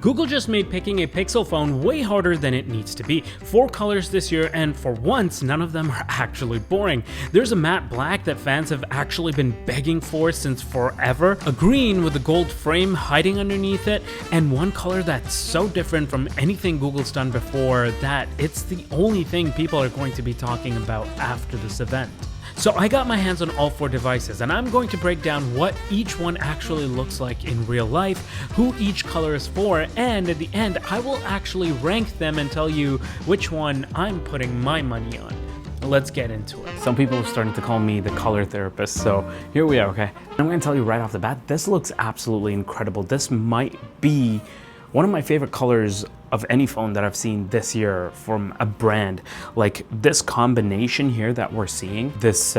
Google just made picking a Pixel phone way harder than it needs to be. 4 colors this year, and for once, none of them are actually boring. There's a matte black that fans have actually been begging for since forever, a green with a gold frame hiding underneath it, and one color that's so different from anything Google's done before that it's the only thing people are going to be talking about after this event. So I got my hands on all 4 devices, and I'm going to break down what each one actually looks like in real life, who each color is for, and at the end I will actually rank them and tell you which one I'm putting my money on. Let's get into it. Some people are starting to call me the color therapist, so here we are, okay? I'm going to tell you right off the bat, this looks absolutely incredible. This might be one of my favorite colors of any phone that I've seen this year from a brand. Like this combination here that we're seeing, this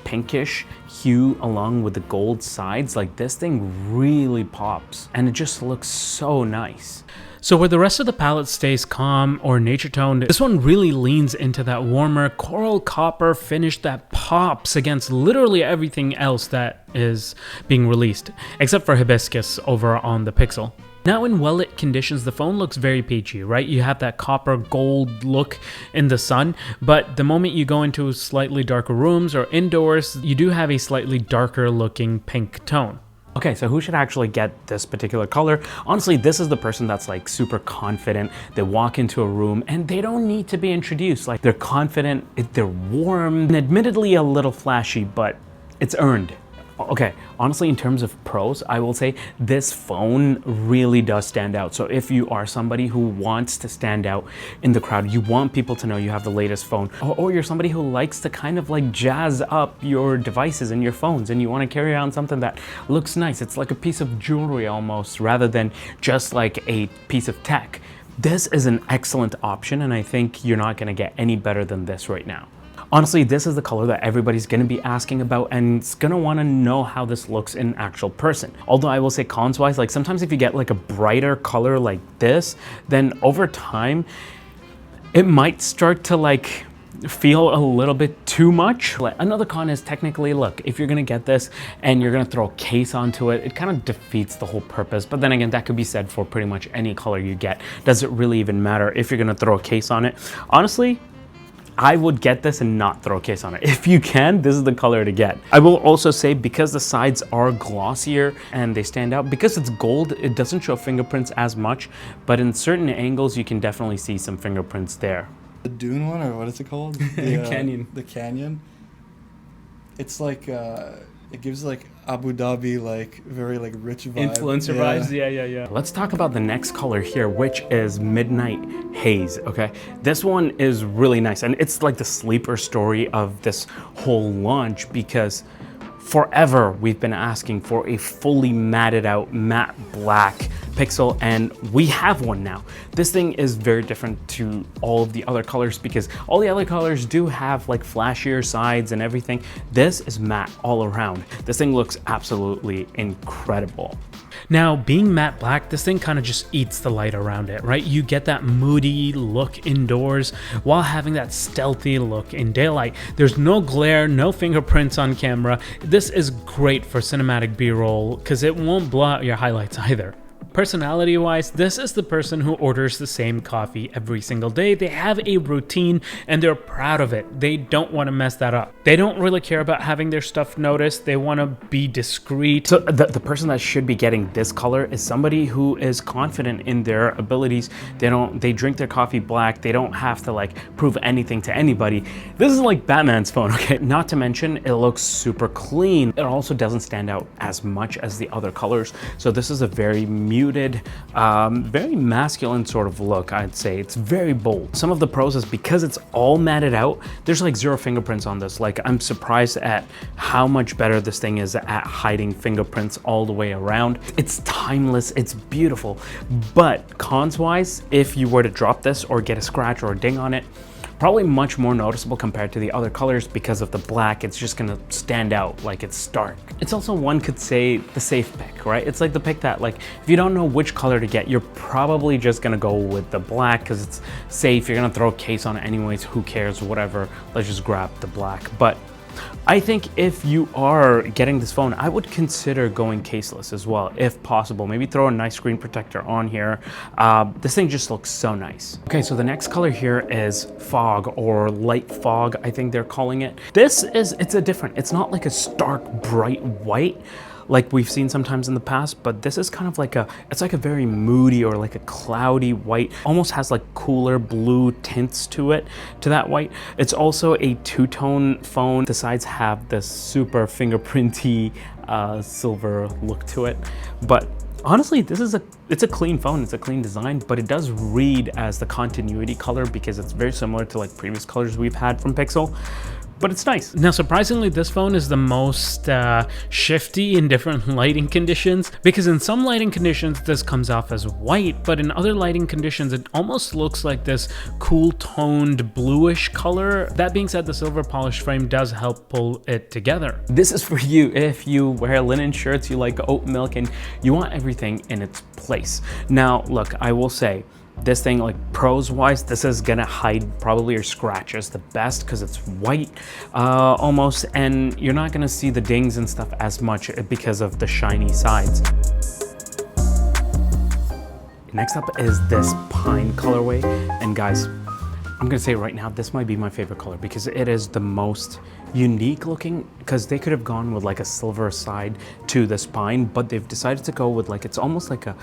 pinkish hue along with the gold sides, like this thing really pops and it just looks so nice. So where the rest of the palette stays calm or nature toned, this one really leans into that warmer coral copper finish that pops against literally everything else that is being released, except for hibiscus over on the Pixel. Now in well-lit conditions, the phone looks very peachy, right? You have that copper gold look in the sun, but the moment you go into slightly darker rooms or indoors, you do have a slightly darker looking pink tone. Okay, so who should actually get this particular color? Honestly, this is the person that's like super confident. They walk into a room and they don't need to be introduced. Like they're confident, they're warm, and admittedly a little flashy, but it's earned. Okay, honestly, in terms of pros, I will say this phone really does stand out. So if you are somebody who wants to stand out in the crowd, you want people to know you have the latest phone, or you're somebody who likes to kind of like jazz up your devices and your phones, and you want to carry around something that looks nice. It's like a piece of jewelry almost, rather than just like a piece of tech. This is an excellent option, and I think you're not going to get any better than this right now. Honestly, this is the color that everybody's going to be asking about and it's going to want to know how this looks in actual person. Although I will say cons wise, like sometimes if you get like a brighter color like this, then over time, it might start to like feel a little bit too much. Like, another con is technically, look, if you're going to get this and you're going to throw a case onto it, it kind of defeats the whole purpose. But then again, that could be said for pretty much any color you get. Does it really even matter if you're going to throw a case on it? Honestly, I would get this and not throw a case on it. If you can, this is the color to get. I will also say because the sides are glossier and they stand out, because it's gold, it doesn't show fingerprints as much, but in certain angles, you can definitely see some fingerprints there. The Dune one, or what is it called? Canyon. The Canyon. It's like, it gives like Abu Dhabi, like very like rich vibe. Influencer vibes, yeah. Let's talk about the next color here, which is Midnight Haze, okay? This one is really nice, and it's like the sleeper story of this whole launch because forever we've been asking for a fully matted out matte black Pixel, and we have one now. This thing is very different to all of the other colors because all the other colors do have like flashier sides and everything. This is matte all around. This thing looks absolutely incredible. Now, being matte black, this thing kind of just eats the light around it, right? You get that moody look indoors while having that stealthy look in daylight. There's no glare, no fingerprints on camera. This is great for cinematic B-roll because it won't blow out your highlights either. Personality-wise, this is the person who orders the same coffee every single day. They have a routine and they're proud of it. They don't want to mess that up. They don't really care about having their stuff noticed. They want to be discreet. So the person that should be getting this color is somebody who is confident in their abilities. They drink their coffee black. They don't have to like prove anything to anybody. This is like Batman's phone, okay? Not to mention it looks super clean. It also doesn't stand out as much as the other colors. So this is a very muted, very masculine sort of look, I'd say. It's very bold. Some of the pros is because it's all matted out, there's like 0 fingerprints on this. Like I'm surprised at how much better this thing is at hiding fingerprints all the way around. It's timeless, it's beautiful. But cons wise, if you were to drop this or get a scratch or a ding on it, probably much more noticeable compared to the other colors because of the black. It's just gonna stand out like it's stark. It's also, one could say, the safe pick, right? It's like the pick that, like, if you don't know which color to get, you're probably just gonna go with the black because it's safe. You're gonna throw a case on it anyways, who cares, whatever. Let's just grab the black. But I think if you are getting this phone, I would consider going caseless as well, if possible. Maybe throw a nice screen protector on here. This thing just looks so nice. Okay, so the next color here is fog, or light fog, I think they're calling it. It's not like a stark bright white like we've seen sometimes in the past, but this is kind of like it's like a very moody or like a cloudy white, almost has like cooler blue tints to it, to that white. It's also a two-tone phone. The sides have this super fingerprinty silver look to it, but honestly, it's a clean phone, it's a clean design, but it does read as the continuity color because it's very similar to like previous colors we've had from Pixel. But it's nice. Now, surprisingly, this phone is the most shifty in different lighting conditions, because in some lighting conditions, this comes off as white, but in other lighting conditions, it almost looks like this cool toned bluish color. That being said, the silver polished frame does help pull it together. This is for you if you wear linen shirts, you like oat milk, and you want everything in its place. Now, look, I will say, this thing, like pros wise, this is gonna hide probably your scratches the best because it's white almost, and you're not gonna see the dings and stuff as much because of the shiny sides. Next up is this pine colorway, and guys, I'm gonna say right now, this might be my favorite color because it is the most unique looking, because they could have gone with like a silver side to this pine, but they've decided to go with like, it's almost like a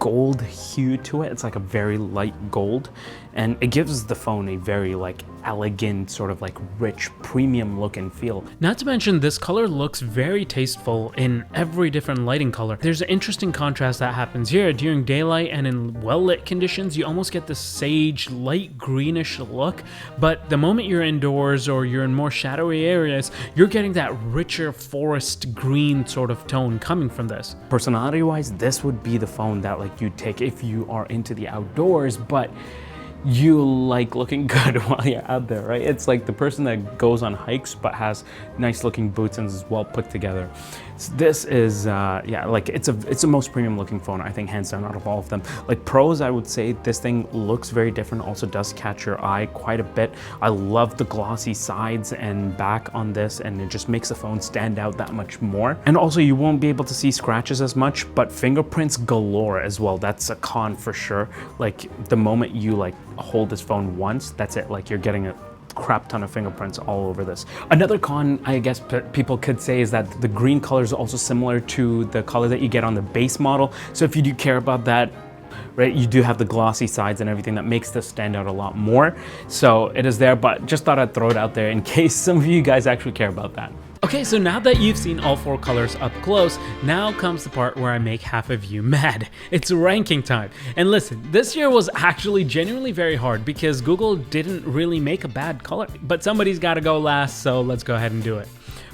gold hue to it. It's like a very light gold, and it gives the phone a very like elegant, sort of like rich premium look and feel. Not to mention, this color looks very tasteful in every different lighting color. There's an interesting contrast that happens here. During daylight and in well-lit conditions, you almost get this sage light greenish look, but the moment you're indoors or you're in more shadowy areas, you're getting that richer forest green sort of tone coming from this. Personality wise, this would be the phone that like you take if you are into the outdoors, but you like looking good while you're out there, right? It's like the person that goes on hikes but has nice looking boots and is well put together. So this is yeah, like it's the most premium looking phone, I think, hands down, out of all of them. Like pros, I would say this thing looks very different, also does catch your eye quite a bit. I love the glossy sides and back on this, and it just makes the phone stand out that much more. And also you won't be able to see scratches as much, but fingerprints galore as well. That's a con for sure. Like the moment you like hold this phone once, that's it. Like you're getting a crap ton of fingerprints all over this. Another con, I guess people could say, is that the green color is also similar to the color that you get on the base model. So if you do care about that, right, you do have the glossy sides and everything that makes this stand out a lot more. So it is there, but just thought I'd throw it out there in case some of you guys actually care about that. Okay, so now that you've seen all four colors up close, now comes the part where I make half of you mad. It's ranking time. And listen, this year was actually genuinely very hard because Google didn't really make a bad color, but somebody's gotta go last, so let's go ahead and do it.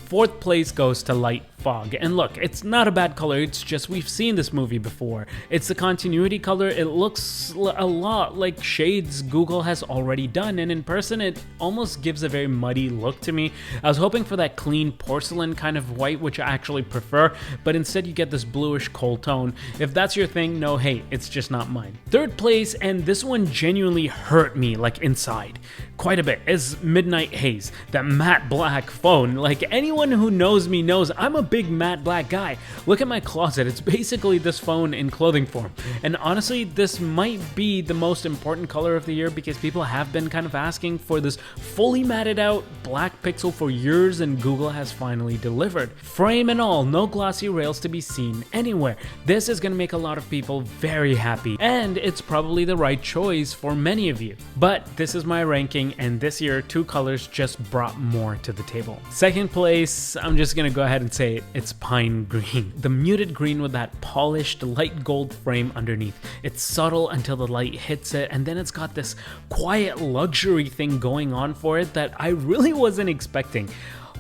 Fourth place goes to light fog. And look, it's not a bad color, it's just we've seen this movie before. It's the continuity color. It looks a lot like shades Google has already done, and in person it almost gives a very muddy look to me. I was hoping for that clean porcelain kind of white, which I actually prefer, but instead you get this bluish coal tone. If that's your thing, no hate, it's just not mine. Third place, and this one genuinely hurt me like inside quite a bit, is Midnight Haze, that matte black phone. Like anyone who knows me knows I'm a big matte black guy. Look at my closet, it's basically this phone in clothing form. And honestly, this might be the most important color of the year because people have been kind of asking for this fully matted out black Pixel for years, and Google has finally delivered. Frame and all, no glossy rails to be seen anywhere. This is gonna make a lot of people very happy, and it's probably the right choice for many of you. But this is my ranking, and this year two colors just brought more to the table. Second place, I'm just gonna go ahead and say it's pine green. The muted green with that polished light gold frame underneath. It's subtle until the light hits it, and then it's got this quiet luxury thing going on for it that I really wasn't expecting.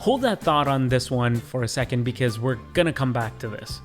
Hold that thought on this one for a second because we're gonna come back to this.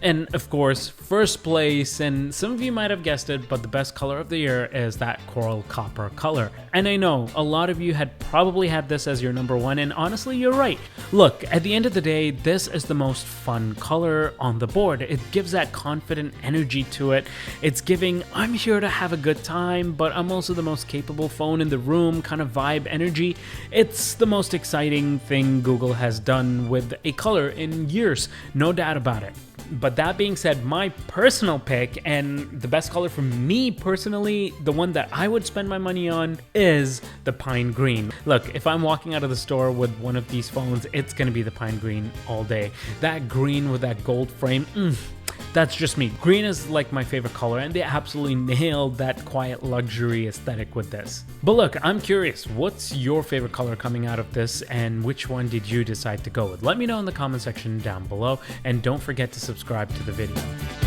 And of course, first place, and some of you might have guessed it, but the best color of the year is that coral copper color. And I know a lot of you had probably had this as your number one, and honestly, you're right. Look, at the end of the day, this is the most fun color on the board. It gives that confident energy to it. It's giving, I'm here to have a good time, but I'm also the most capable phone in the room kind of vibe energy. It's the most exciting thing Google has done with a color in years, no doubt about it. But that being said, my personal pick and the best color for me personally, the one that I would spend my money on is the pine green. Look, if I'm walking out of the store with one of these phones, it's gonna be the pine green all day. That green with that gold frame, that's just me. Green is like my favorite color, and they absolutely nailed that quiet luxury aesthetic with this. But look, I'm curious, what's your favorite color coming out of this, and which one did you decide to go with? Let me know in the comment section down below, and don't forget to subscribe to the video.